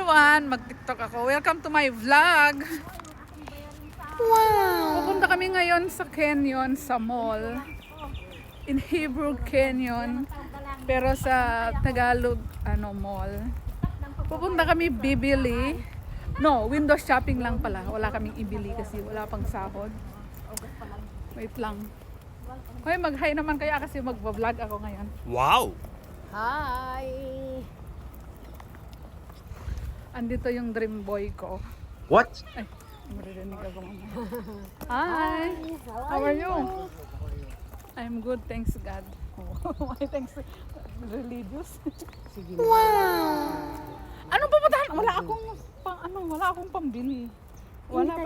everyone! Mag-tiktok ako. Welcome to my vlog! Wow! Pupunta kami ngayon sa canyon, sa mall. In Hebrew Canyon. Pero sa Tagalog, mall. Pupunta kami bibili. No, window shopping lang pala. Wala kaming ibili kasi wala pang sahod. Wait lang. Hoy, mag-hi naman kaya kasi mag-vlog ako ngayon. Wow! Hi! Andito yung dream boy ko. What? Ay, maririnig ako mamaya. Hi! How are you? I'm good, thanks God. Why thanks? Religious? Sige. Wow! Anong pupuntahan? Wala akong pambili. Wala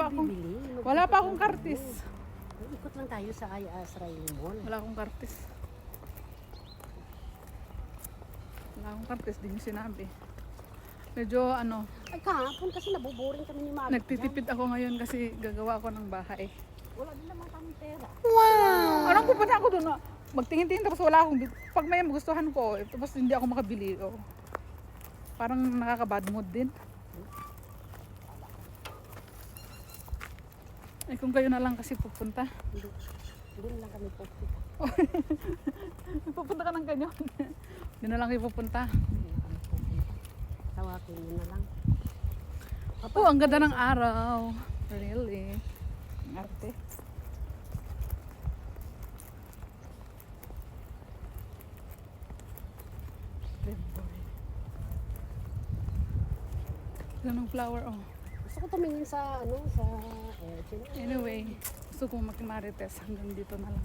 pa akong kartis. Ikot lang tayo sa Asray Mall. Wala akong kartis. Wala akong kartis, di niyo sinabi. Medyo Ay kahapon kasi nabuboring kami ni Mami. nagtitipid ako ngayon kasi gagawa ako ng bahay. Wala din naman kami pera. Wow! Anong pupunta ako doon? Magtingin-tingin tapos wala akong pag may magustuhan ko, tapos hindi ako makabili. Oh. Parang nakaka-bad mood din. Ay kung kayo na lang kasi pupunta. Hindi lang kami pupunta. Pupunta ka ng kanyon. Hindi na lang kayo pupunta. Tawagin mo na lang. Oh, ang ganda ng araw. Really. Ang arte. Ganong flower, oh. Gusto ko tumingin sa sa Anyway, gusto kong makimarites hanggang dito na lang.